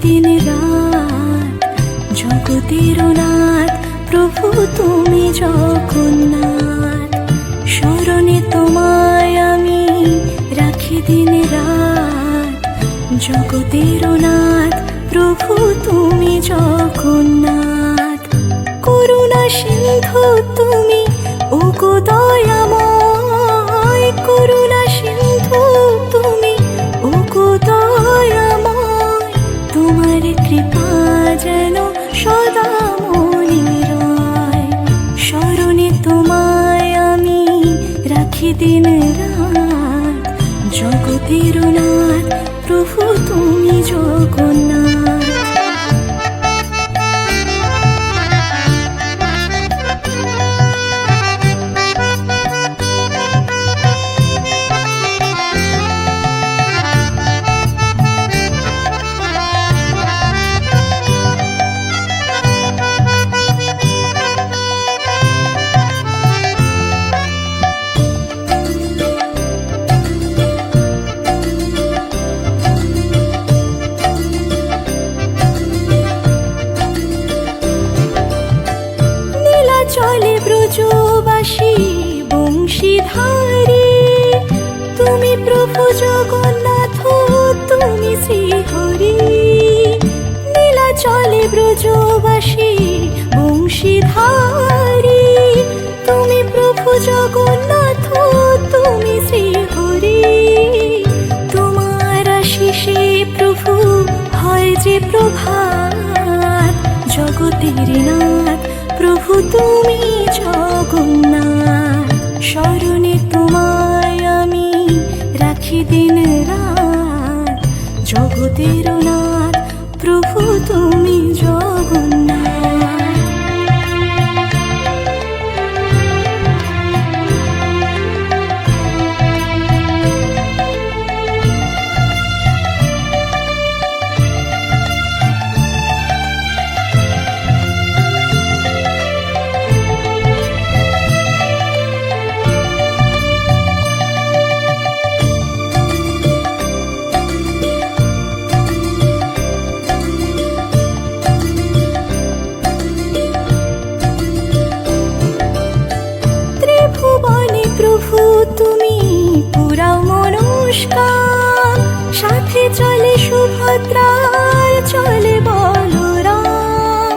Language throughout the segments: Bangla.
দিন রাত জগতের নাথ প্রভু তুমি জগন্নাথ। স্মরণে তোমায় আমি রাখি দিন রাত জগতের নাথ প্রভু তুমি জগন্নাথ। করুণা সিন্ধু তুমি ওগো দয়াময়, করুণা সিন্ধু তুমি ওগো দয়াময়। তোমার কৃপা যেন সদা মনে রয়। স্মরণে তোমায় আমি রাখি দিন রাত জগতের নাথ প্রভু তুমি জগন্নাথ। চলে ব্রজবাসী বংশীধারী, তুমি প্রভু জগন্নাথ তুমি শ্রীহরি। নীলা চলে ব্রজবাসী বংশীধারী, তুমি প্রভু জগন্নাথ তুমি শ্রীহরি। তোমার আশিসে প্রভু হয় যে প্রভাত জগতের নাথ প্রভু তুমি জগন্নাথ। স্মরণে তোমায় আমি রাখি দিন রাত জগতের নাথ প্রভু তুমি জগন্নাথ। প্রভু তুমি পুরাও মনস্কার, সাথে চলে সুভদ্রার চলে বলরাম।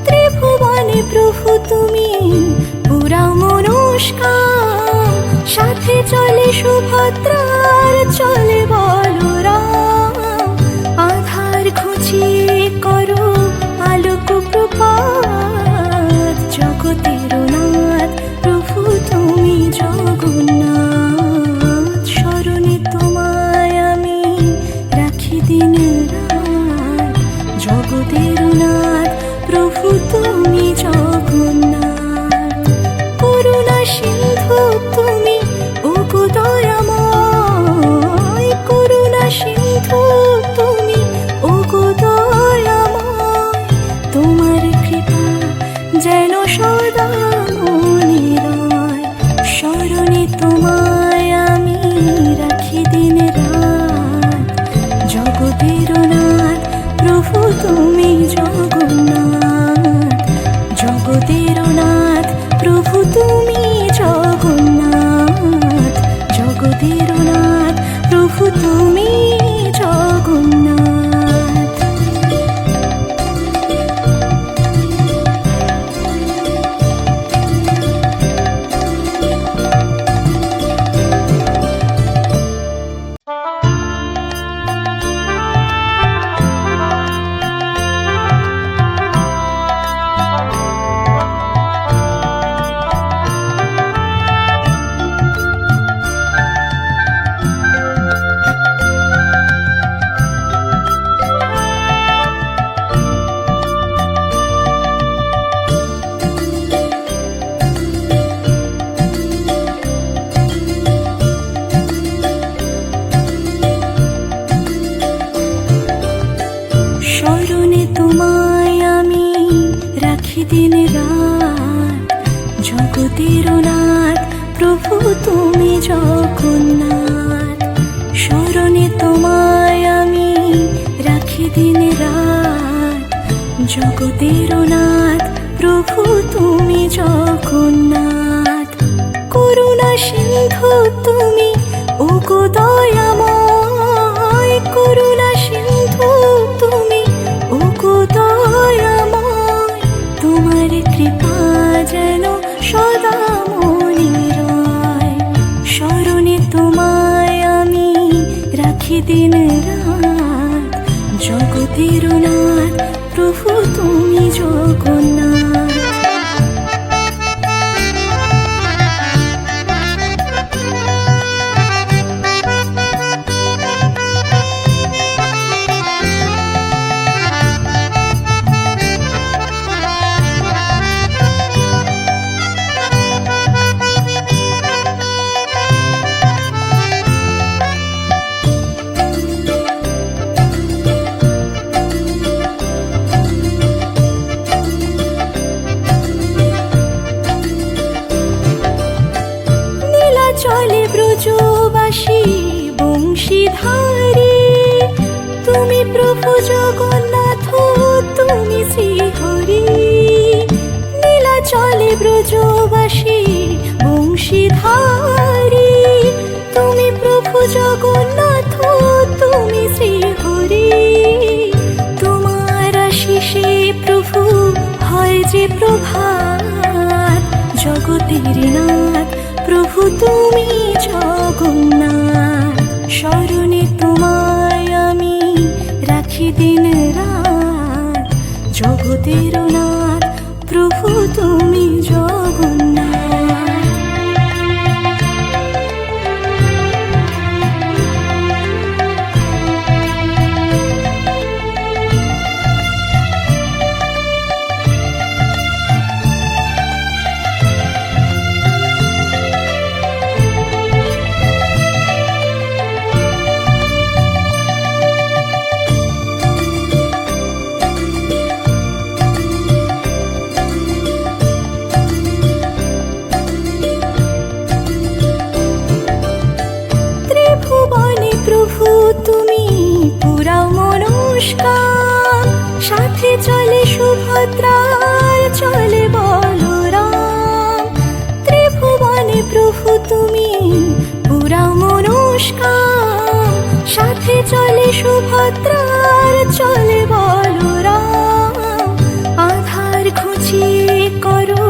ত্রিভুবনে প্রভু তুমি পুরাও মনস্কার, সাথে চলে সুভদ্রার চলে বলরাম। আধার ঘুচিয়ে করো আলোক প্রভাত জগতের নাথ প্রভু তুমি জগন্নাথ। স্মরণে তোমায় আমি রাখি দিন রাত জগতের নাথ প্রভু তুমি জগন্নাথ। করুণা সিন্ধু তুমি ওগো দয়াময়, করুণা সিন্ধু তুমি ওগো দয়াময়। তোমার কৃপা যেন সদা মনে রয়। স্মরণে তোমায় আমি রাখি দিন রাত জগতের নাথ প্রভু তুমি জগন্নাথ। জগতের নাথ প্রভু তুমি জগন্নাথ, জগতের নাথ প্রভু তুমি জগন্নাথ। স্মরণে তোমায় আমি রাখি দিন রাত জগতের নাথ প্রভু তুমি জগন্নাথ। স্মরণে তোমায় আমি রাখি দিন রাত জগতের নাথ প্রভু তুমি জগন্নাথ। করুণা সিন্ধু তুমি ওগো দয়াময়, করুণা সিন্ধু তুমি ওগো দয়াময়। তোমার কৃপা যেন সদা মনে রয়, স্মরণে তোমায় আমি রাখি দিন রাত। জগতের নাথ প্রভু তুমি জগন্নাথ। চলে ব্রজবাসী বংশীধারী, তুমি প্রভু জগন্নাথ তুমি শ্রীহরি। নীলা চলে ব্রজবাসী বংশীধারী, তুমি প্রভু জগন্নাথ তুমি শ্রীহরি। তোমার আশিসে প্রভু হয় যে প্রভাত। জগতের নাথ প্রভু তুমি জগন্নাথ, স্মরণে তোমায় আমি রাখি দিন রাত। জগতের নাথ প্রভু তুমি জগন্নাথ। প্রভু তুমি পুরাও মনস্কার, সাথে চলে সুভদ্রার চলে বলরাম। ত্রিভুবনে প্রভু তুমি পুরাও মনস্কার, সাথে চলে সুভদ্রার চলে বলরাম। আধার ঘুচিয়ে করো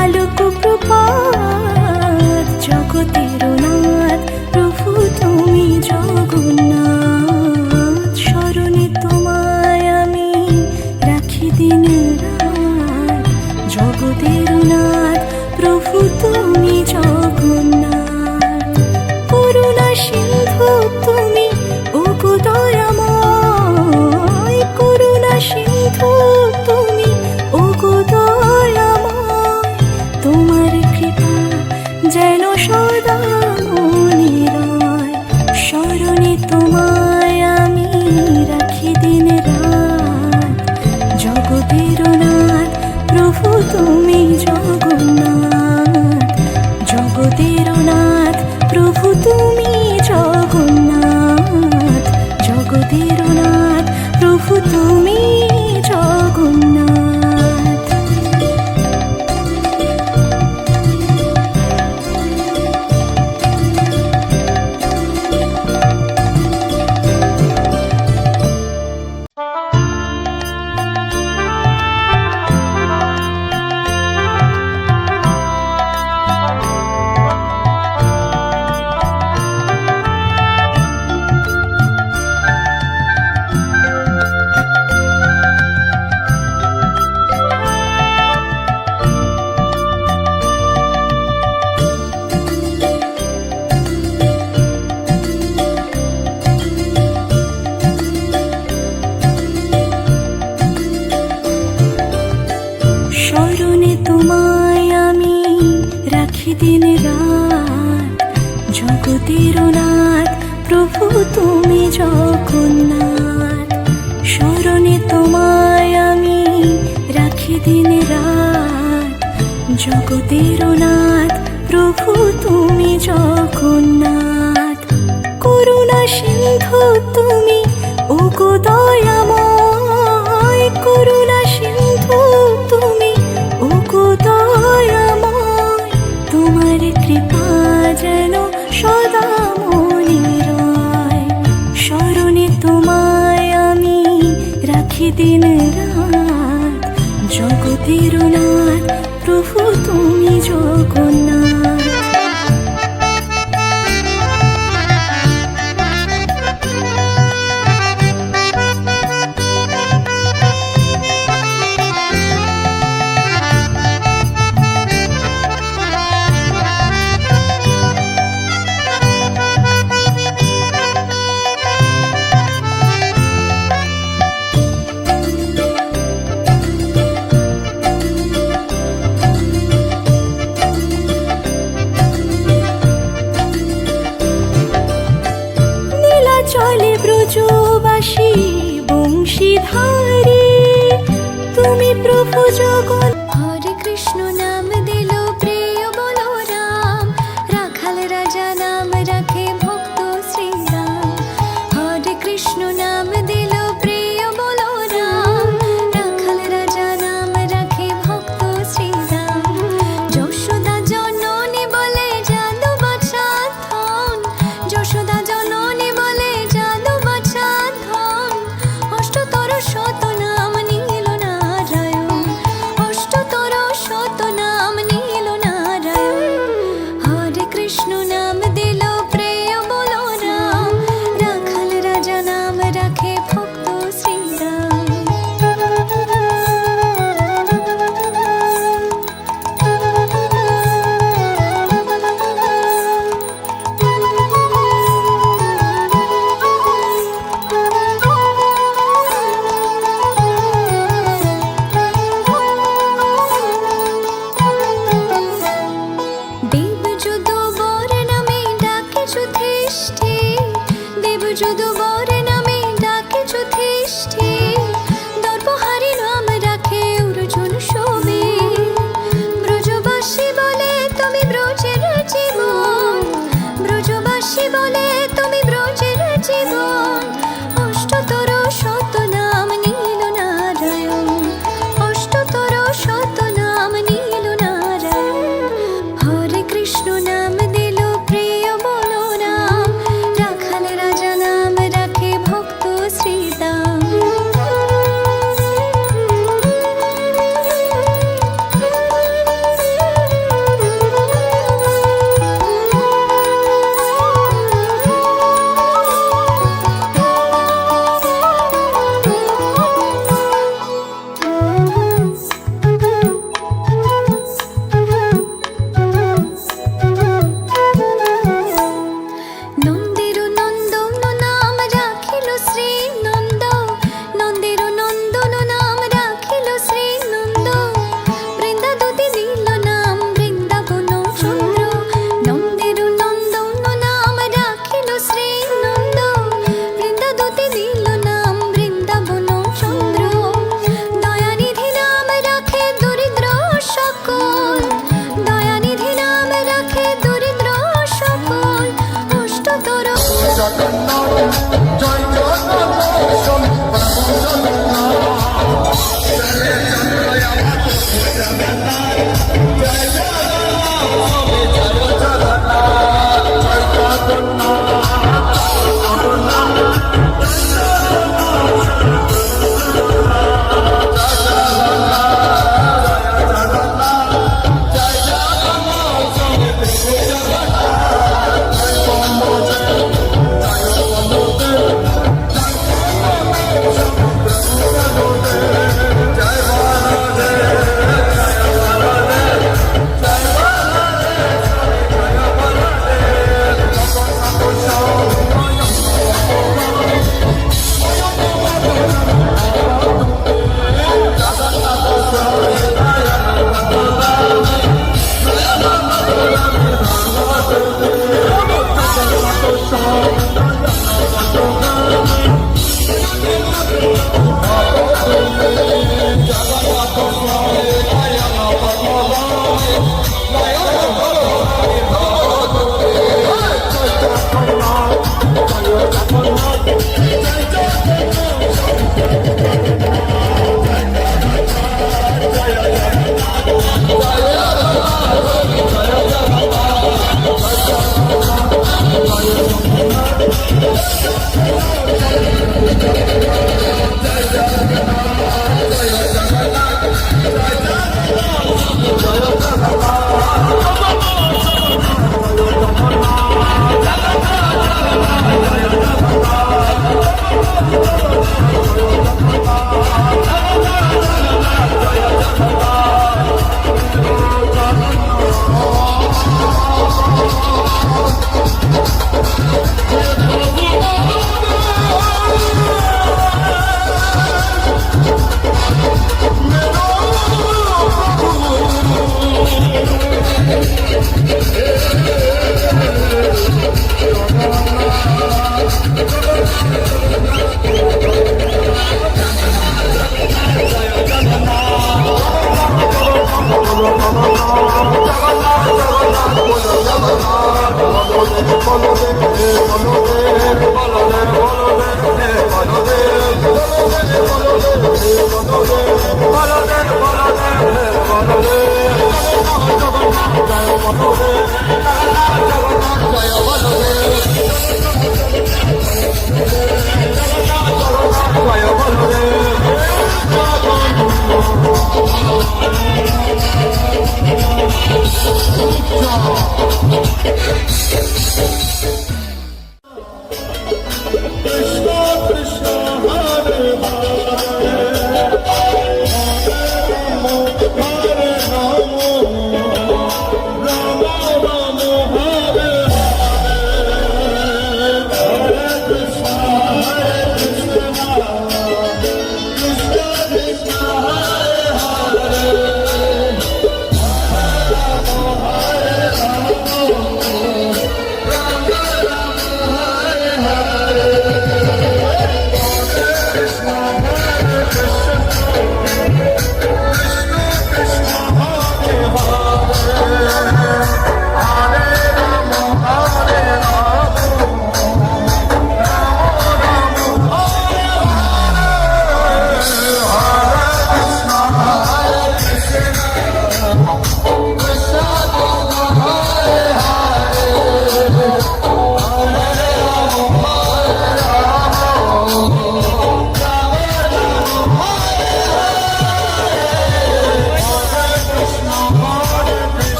আলোক প্রভাত। জগতের নাথ প্রভু তুমি জগন্নাথ, স্মরণে তোমায় আমি রাখি দিন রাত। জগতের নাথ প্রভু তুমি জগন্নাথ। করুণা সিন্ধু তুমি ওগো দয়াময়, করুণা সিন্ধু তুমি ওগো দয়াময়। তোমার কৃপা যেন সদা মনে রয়, স্মরণে তোমায় আমি রাখি দিন রাত। জগতের নাথ প্রভু তুমি জগন্নাথ, জগতের নাথ প্রভু তুমি জগন্নাথ। জগতের নাথ প্রভু তুমি জগন্নাথ। স্মরণে তোমায় আমি রাখি দিন রাত। জগতের নাথ প্রভু তুমি জগন্নাথ, স্মরণে তোমায় আমি রাখি দিন রাত। জগতের নাথ প্রভু তুমি জগন্নাথ। করুণা সিন্ধু তুমি ওগো দয়াময়, করুণা যেন সদা মনে রয়। স্মরণে তোমায় আমি রাখি দিন রাত, জগতের নাথ প্রভু তুমি জগন্নাথ। চলে ব্রজবাসী বংশীধারী, তুমি প্রভু জগন। হরে কৃষ্ণ নাম দিল প্রিয় বলরাম, রাখাল রাজা নাম রাখে ভক্ত শ্রীরাম। হরে কৃষ্ণ নাম দিল প্রিয় বলরাম, রাখাল রাজা নাম রাখে ভক্ত শ্রীরাম। যশোদা জননী বলে জাদু বাছা ধন, যশোদা জননী বলে জাদু বাছা ধন। অষ্টতর শত নাম নীল নারায়ণ, অষ্টতর শত নাম নীল নারায়ণ। হরে কৃষ্ণ নাম দিল প্রিয় বলরাম, রাখাল রাজা নাম রাখে ভক্ত শ্রীরাম। দেবযদুবর নামে ডাকে যুধিষ্ঠি, দেবযদুবর নামে ডাকে যুধিষ্ঠি। দর্পহারি নাম রাখে অর্জুন শোভে, ব্রজবাসী বলে তুমি ব্রজের জীবন, ব্রজবাসী বলে তুমি ব্রজের জীবন। অষ্টতর শত নাম নীল নারায়ণ, অষ্টতর শত নাম নীল নারায়ণ। হরে কৃষ্ণ নাম দিল প্রিয় বলরাম, রাখাল রাজা নাম রাখে ভক্ত শ্রীরাম। নন্দের নন্দন নাম রাখিল শ্রীনন্দ, নন্দের নন্দন নাম রাখিল শ্রীনন্দ। বৃন্দাদুতি দিল নাম বৃন্দাবন চন্দ্র, নন্দের নন্দন নাম রাখিল শ্রীনন্দ। বৃন্দাদুতি দিল নাম বৃন্দাবন চন্দ্র। দয়ানিধি নাম রাখে দরিদ্র সকল, দয়ানিধি নাম রাখে দরিদ্র সকল। অষ্টতর Krishna